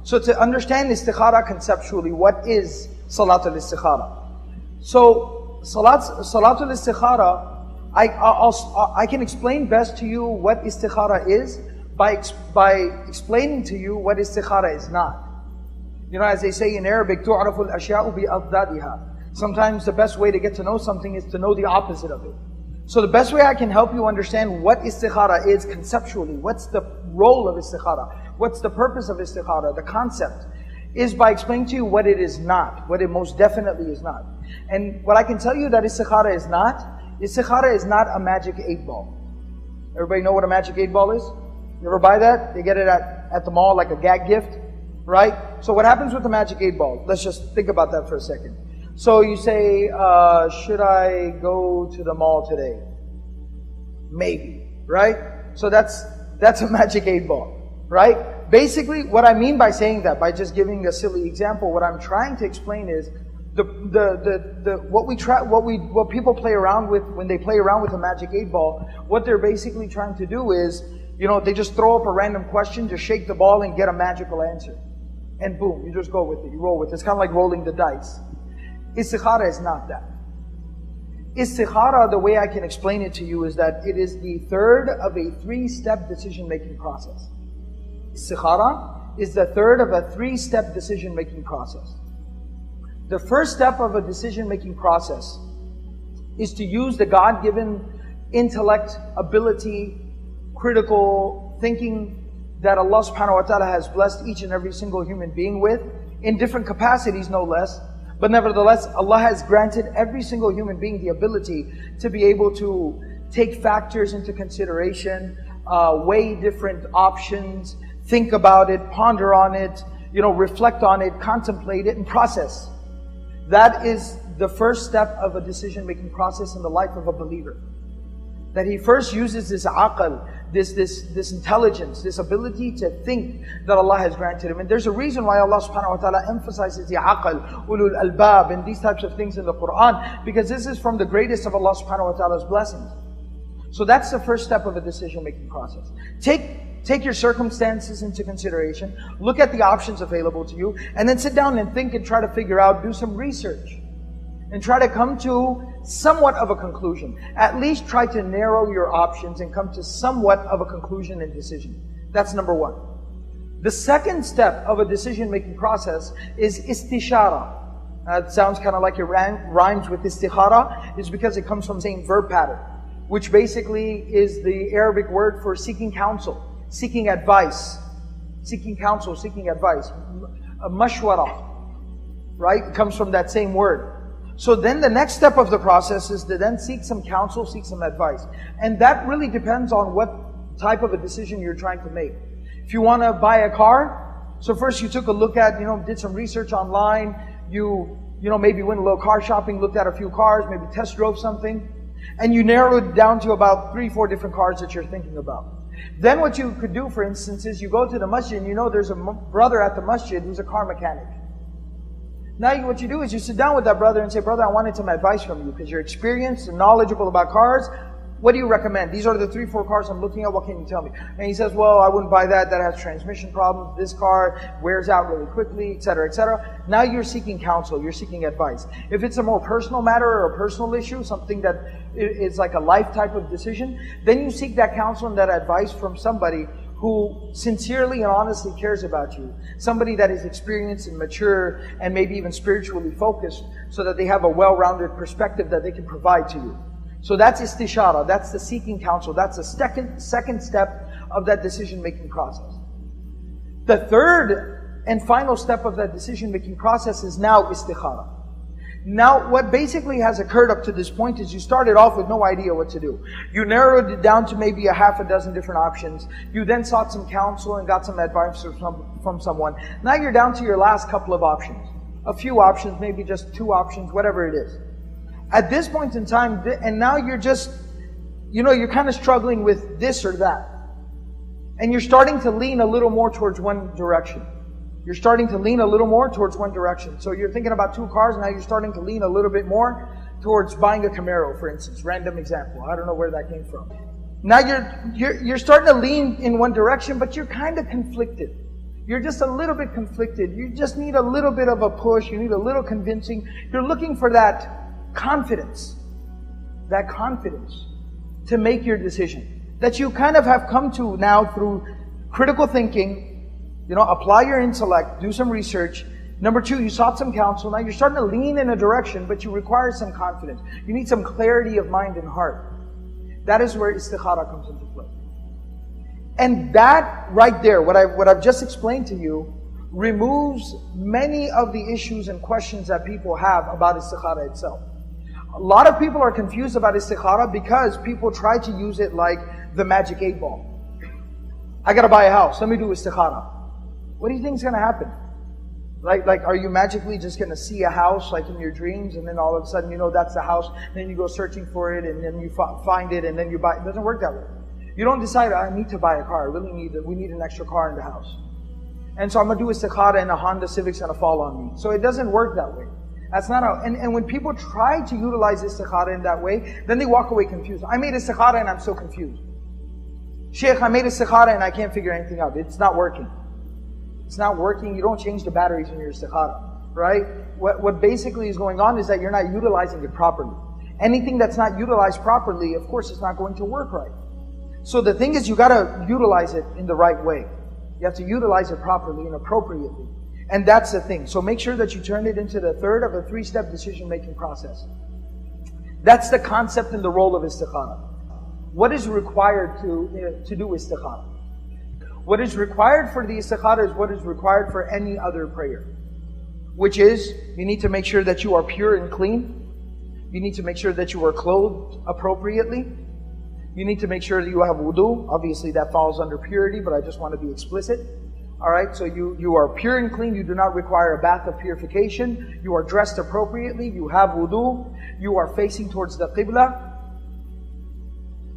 So to understand istikhara conceptually, what is Salaat al-Istikhara? So Salatul Istikhara, I can explain best to you what istikhara is by explaining to you what istikhara is not. You know, as they say in Arabic, تُعْرَفُ الْأَشْيَاءُ بِأَضْدَادِهَا. Sometimes the best way to get to know something is to know the opposite of it. So the best way I can help you understand what istikhara is conceptually, what's the role of istikhara, what's the purpose of istikhara, the concept, is by explaining to you what it is not, what it most definitely is not. And what I can tell you that istikhara is not a magic 8-ball. Everybody know what a magic 8-ball is? You ever buy that? They get it at the mall like a gag gift, right? So what happens with the magic 8-ball? Let's just think about that for a second. So you say, should I go to the mall today? Maybe, right? So that's a magic 8-ball, right? Basically, what I mean by saying that, by just giving a silly example, what I'm trying to explain is what people play around with when they play around with a magic 8-ball. What they're basically trying to do is, you know, they just throw up a random question, just shake the ball and get a magical answer, and boom, you just go with it, you roll with it. It's kind of like rolling the dice. Istikhara is not that. Istikhara, the way I can explain it to you, is that it is the third of a 3-step decision-making process. Istikhara is the third of a 3-step decision-making process. The first step of a decision-making process is to use the God-given intellect, ability, critical thinking that Allah subhanahu wa ta'ala has blessed each and every single human being with, in different capacities no less. But nevertheless, Allah has granted every single human being the ability to be able to take factors into consideration, weigh different options, think about it, ponder on it, you know, reflect on it, contemplate it, and process. That is the first step of a decision-making process in the life of a believer. That he first uses this aql, this intelligence, this ability to think that Allah has granted him. And there's a reason why Allah subhanahu wa ta'ala emphasizes the aql, ulul albab, and these types of things in the Quran, because this is from the greatest of Allah subhanahu wa ta'ala's blessings. So that's the first step of a decision-making process. Take your circumstances into consideration, look at the options available to you, and then sit down and think and try to figure out, do some research, and try to come to somewhat of a conclusion. At least try to narrow your options and come to somewhat of a conclusion and decision. That's number one. The second step of a decision-making process is istishara. It sounds kind of like it rhymes with istikhara, is because it comes from the same verb pattern, which basically is the Arabic word for seeking counsel, seeking advice, seeking counsel, seeking advice. Mashwara, right? It comes from that same word. So then the next step of the process is to then seek some counsel, seek some advice. And that really depends on what type of a decision you're trying to make. If you want to buy a car, so first you took a look at, did some research online, you maybe went a little car shopping, looked at a few cars, maybe test drove something, and you narrowed it down to about 3-4 different cars that you're thinking about. Then what you could do, for instance, is you go to the masjid and there's a brother at the masjid who's a car mechanic. Now what you do is you sit down with that brother and say, brother, I wanted some advice from you because you're experienced and knowledgeable about cars. What do you recommend? These are the 3-4 cars I'm looking at. What can you tell me? And he says, well, I wouldn't buy that. That has transmission problems. This car wears out really quickly, etc., etc. Now you're seeking counsel. You're seeking advice. If it's a more personal matter or a personal issue, something that is like a life type of decision, then you seek that counsel and that advice from somebody who sincerely and honestly cares about you. Somebody that is experienced and mature and maybe even spiritually focused, so that they have a well-rounded perspective that they can provide to you. So that's istishara, that's the seeking counsel, that's the second step of that decision-making process. The third and final step of that decision-making process is now istikhara. Now, what basically has occurred up to this point is you started off with no idea what to do. You narrowed it down to maybe a half a dozen different options. You then sought some counsel and got some advice from someone. Now you're down to your last couple of options. A few options, maybe just 2 options, whatever it is. At this point in time, and now you're just, you're kind of struggling with this or that. And you're starting to lean a little more towards one direction. You're starting to lean a little more towards one direction. So you're thinking about 2 cars, now you're starting to lean a little bit more towards buying a Camaro, for instance. Random example. I don't know where that came from. Now you're starting to lean in one direction, but you're kind of conflicted. You're just a little bit conflicted. You just need a little bit of a push. You need a little convincing. You're looking for that confidence to make your decision. That you kind of have come to now through critical thinking, apply your intellect, do some research. Number two, you sought some counsel. Now you're starting to lean in a direction, but you require some confidence. You need some clarity of mind and heart. That is where istikhara comes into play. And that right there, what I've just explained to you, removes many of the issues and questions that people have about istikhara itself. A lot of people are confused about istikhara because people try to use it like the magic 8-ball. I gotta buy a house, let me do istikhara. What do you think is gonna happen? Like, are you magically just gonna see a house like in your dreams, and then all of a sudden that's the house, and then you go searching for it, and then you find it, and then you buy it? It doesn't work that way. You don't decide, I need to buy a car, we need an extra car in the house. And so I'm gonna do istikhara and a Honda Civic's gonna fall on me. So it doesn't work that way. That's not how, and when people try to utilize istikhara in that way, then they walk away confused. I made istikhara and I'm so confused. Shaykh, I made istikhara and I can't figure anything out. It's not working. It's not working. You don't change the batteries in your istikhara, right? What basically is going on is that you're not utilizing it properly. Anything that's not utilized properly, of course, it's not going to work right. So the thing is, you gotta utilize it in the right way. You have to utilize it properly and appropriately. And that's the thing. So make sure that you turn it into the third of a 3-step decision-making process. That's the concept and the role of istikhara. What is required to do istikhara? What is required for the istikhara is what is required for any other prayer. Which is, you need to make sure that you are pure and clean. You need to make sure that you are clothed appropriately. You need to make sure that you have wudu. Obviously that falls under purity, but I just want to be explicit. Alright, so you are pure and clean. You do not require a bath of purification. You are dressed appropriately. You have wudu. You are facing towards the qibla.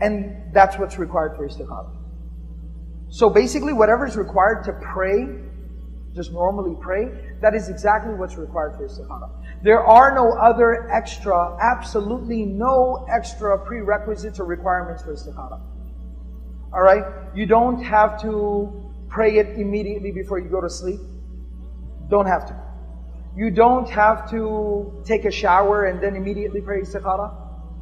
And that's what's required for istikhara. So basically whatever is required to pray, just normally pray, that is exactly what's required for istikhara. There are no other extra, absolutely no extra prerequisites or requirements for istikhara. Alright? You don't have to pray it immediately before you go to sleep. Don't have to. You don't have to take a shower and then immediately pray istikhara.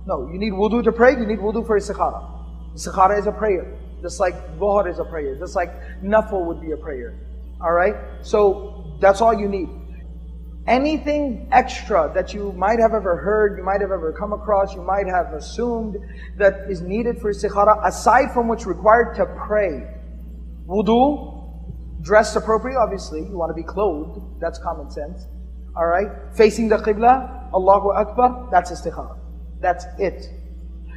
No, you need wudu to pray, you need wudu for istikhara. Istikhara is a prayer. Just like dhuhr is a prayer. Just like nafil would be a prayer. Alright? So, that's all you need. Anything extra that you might have ever heard, you might have ever come across, you might have assumed that is needed for istikhara, aside from what's required to pray. Wudu, dressed appropriately, obviously, you want to be clothed, that's common sense. Alright? Facing the qibla, Allahu Akbar, that's istikhara. That's it.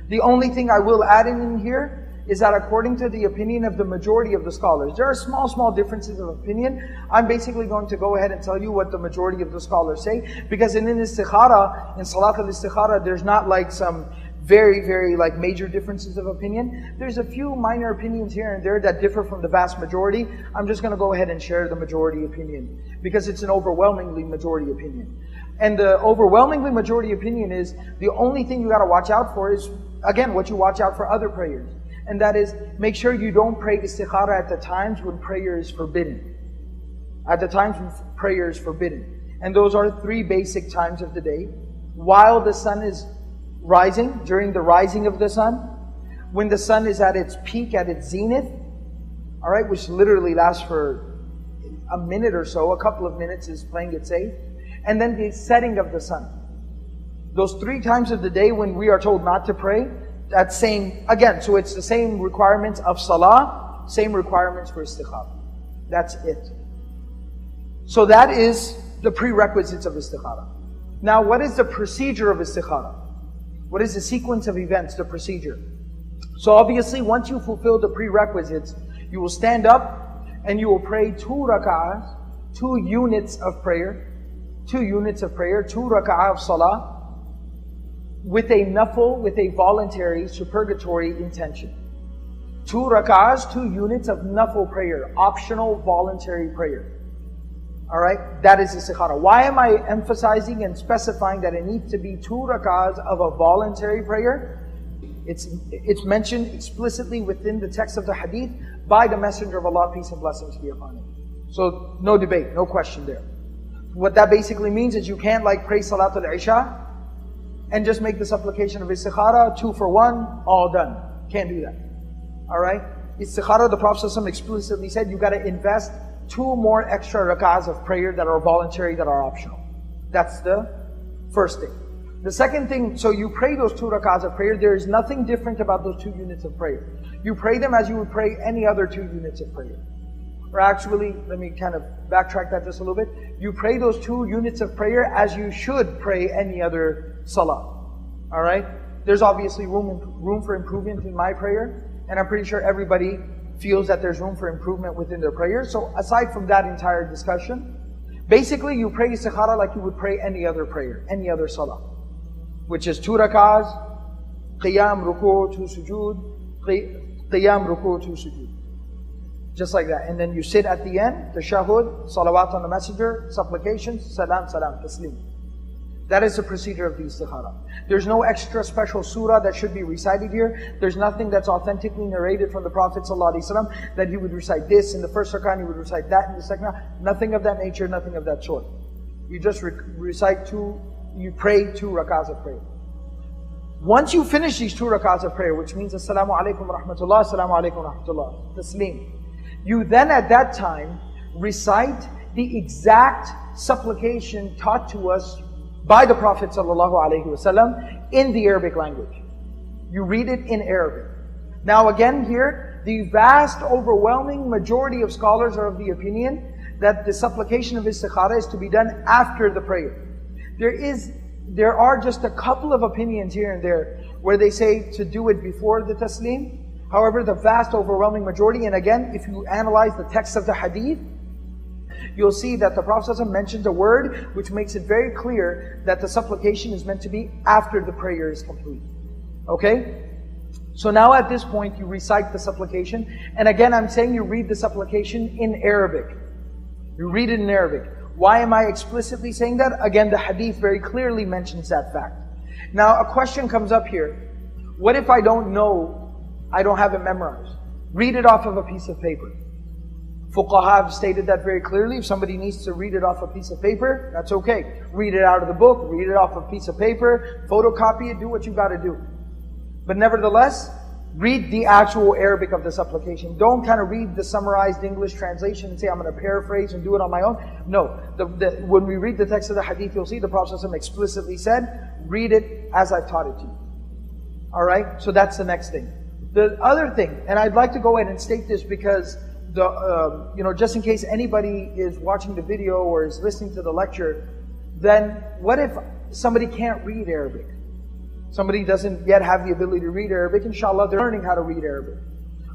The only thing I will add in here is that according to the opinion of the majority of the scholars, there are small differences of opinion. I'm basically going to go ahead and tell you what the majority of the scholars say, because in istikhara, in Salaat al-Istikhara, there's not like some very like major differences of opinion. There's a few minor opinions here and there that differ from the vast majority. I'm just going to go ahead and share the majority opinion, because it's an overwhelmingly majority opinion. And the overwhelmingly majority opinion is, the only thing you got to watch out for is, again, what you watch out for other prayers. And that is, make sure you don't pray istikhara at the times when prayer is forbidden. At the times when prayer is forbidden. And those are 3 basic times of the day. While the sun is rising, during the rising of the sun, when the sun is at its peak, at its zenith, alright, which literally lasts for a minute or so, a couple of minutes is playing it safe, and then the setting of the sun. Those 3 times of the day when we are told not to pray, that same, again, so it's the same requirements of salah, same requirements for istikhara. That's it. So that is the prerequisites of istikhara. Now, what is the procedure of istikhara? What is the sequence of events, the procedure? So obviously, once you fulfill the prerequisites, you will stand up and you will pray 2 rak'ahs, 2 units of prayer, 2 rak'ah of salah, with a nafil, with a voluntary, supererogatory intention. 2 rak'ahs, 2 units of nafil prayer, optional, voluntary prayer. Alright, that is istikhara. Why am I emphasizing and specifying that it needs to be 2 rak'ahs of a voluntary prayer? It's mentioned explicitly within the text of the hadith by the Messenger of Allah, peace and blessings be upon him. So no debate, no question there. What that basically means is you can't like pray Salaat al-Isha and just make the supplication of Istikhara, 2 for 1, all done. Can't do that. Alright? Istikhara, the Prophet ﷺ explicitly said, you got to invest 2 more extra rak'ahs of prayer that are voluntary, that are optional. That's the first thing. The second thing, so you pray those 2 rak'ahs of prayer. There is nothing different about those 2 units of prayer. You pray them as you would pray any other 2 units of prayer. Or actually, let me kind of backtrack that just a little bit. You pray those 2 units of prayer as you should pray any other salah. Alright? There's obviously room for improvement in my prayer. And I'm pretty sure everybody feels that there's room for improvement within their prayer. So aside from that entire discussion, basically you pray istikhara like you would pray any other prayer, any other salah. Which is 2 rak'ahs, qiyam, ruku', 2 sujood, qiyam, ruku', 2 sujood. Just like that. And then you sit at the end, tashahhud, salawat on the messenger, supplications, salam, salam, taslim. That is the procedure of the istikhara. There's no extra special surah that should be recited here. There's nothing that's authentically narrated from the Prophet ﷺ that he would recite this in the first rak'ah and he would recite that in the second rak'ah. Nothing of that nature, nothing of that sort. You just recite 2, you pray 2 rak'ahs of prayer. Once you finish these 2 rak'ahs of prayer, which means Assalamu alaikum wa rahmatullah, Assalamu alaikum wa rahmatullah, taslim. You then at that time recite the exact supplication taught to us by the Prophet ﷺ in the Arabic language. You read it in Arabic. Now again here, the vast overwhelming majority of scholars are of the opinion that the supplication of istikhara is to be done after the prayer. There are just a couple of opinions here and there where they say to do it before the taslim. However, the vast overwhelming majority, and again, if you analyze the text of the hadith, you'll see that the Prophet ﷺ mentions a word which makes it very clear that the supplication is meant to be after the prayer is complete. Okay? So now at this point you recite the supplication, and again I'm saying you read the supplication in Arabic. You read it in Arabic. Why am I explicitly saying that? Again, the hadith very clearly mentions that fact. Now a question comes up here. What if I don't know, I don't have it memorized? Read it off of a piece of paper. Fuqaha have stated that very clearly. If somebody needs to read it off a piece of paper, that's okay. Read it out of the book, read it off a piece of paper, photocopy it, do what you got to do. But nevertheless, read the actual Arabic of the supplication. Don't kind of read the summarized English translation and say, I'm going to paraphrase and do it on my own. No. When we read the text of the hadith, you'll see the Prophet ﷺ explicitly said, read it as I've taught it to you. Alright? So that's the next thing. The other thing, and I'd like to go ahead and state this because just in case anybody is watching the video or is listening to the lecture, then what if somebody can't read Arabic? Somebody doesn't yet have the ability to read Arabic. Inshallah, they're learning how to read Arabic.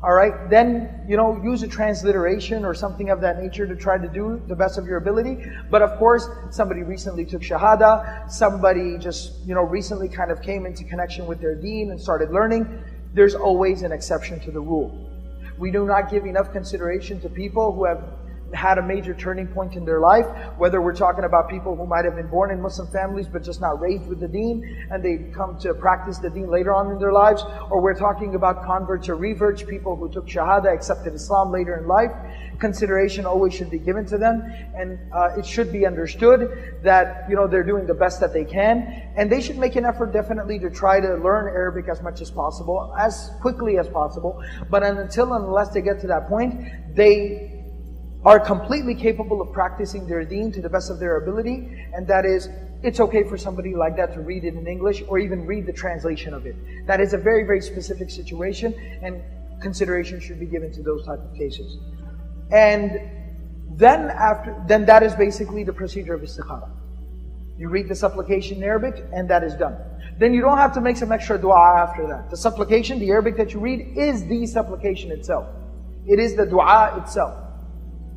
Alright, then, use a transliteration or something of that nature to try to do the best of your ability. But of course, somebody recently took Shahada, somebody just, recently kind of came into connection with their deen and started learning. There's always an exception to the rule. We do not give enough consideration to people who have had a major turning point in their life, whether we're talking about people who might have been born in Muslim families but just not raised with the deen, and they come to practice the deen later on in their lives, or we're talking about converts or reverts, people who took Shahada, accepted Islam later in life. Consideration always should be given to them, and it should be understood that they're doing the best that they can, and they should make an effort definitely to try to learn Arabic as much as possible, as quickly as possible. But unless they get to that point, they are completely capable of practicing their deen to the best of their ability, and that is, it's okay for somebody like that to read it in English or even read the translation of it. That is a very, very specific situation, and consideration should be given to those type of cases. And then that is basically the procedure of istikhara. You read the supplication in Arabic, and that is done. Then you don't have to make some extra dua after that. The supplication, the Arabic that you read, is the supplication itself. It is the dua itself.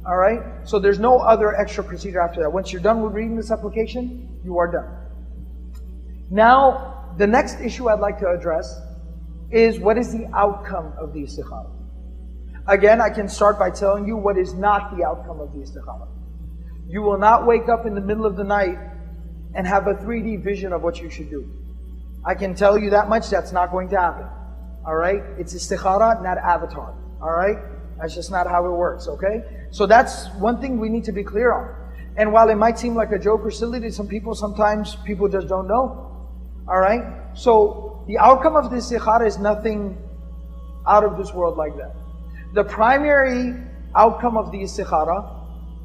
Alright? So there's no other extra procedure after that. Once you're done with reading the supplication, you are done. Now, the next issue I'd like to address is what is the outcome of the istikhara. Again, I can start by telling you what is not the outcome of the istikhara. You will not wake up in the middle of the night and have a 3D vision of what you should do. I can tell you that much, that's not going to happen. Alright? It's istikhara, not avatar. Alright? That's just not how it works, okay? So that's one thing we need to be clear on. And while it might seem like a joke or silly to some people, sometimes people just don't know. Alright? So the outcome of the istikhara is nothing out of this world like that. The primary outcome of the istikhara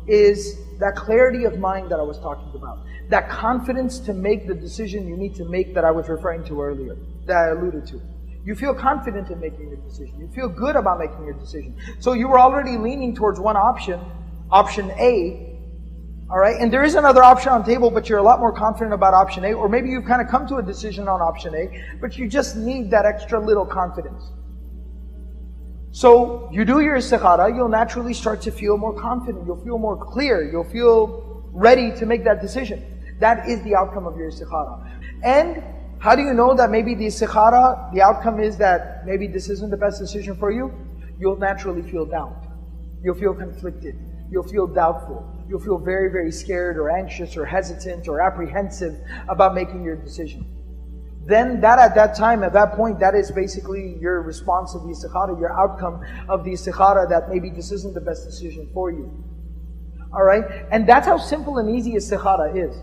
is that clarity of mind that I was talking about. That confidence to make the decision you need to make that I was referring to earlier, that I alluded to. You feel confident in making your decision. You feel good about making your decision. So you were already leaning towards one option, option A, alright? And there is another option on the table, but you're a lot more confident about option A, or maybe you've kind of come to a decision on option A, but you just need that extra little confidence. So you do your istikhara, you'll naturally start to feel more confident, you'll feel more clear, you'll feel ready to make that decision. That is the outcome of your istikhara. And how do you know that maybe the istikhara, the outcome is that maybe this isn't the best decision for you? You'll naturally feel doubt. You'll feel conflicted. You'll feel doubtful. You'll feel very, very scared or anxious or hesitant or apprehensive about making your decision. Then at that point, that is basically your response of the istikhara, your outcome of the istikhara, that maybe this isn't the best decision for you. Alright? And that's how simple and easy istikhara is.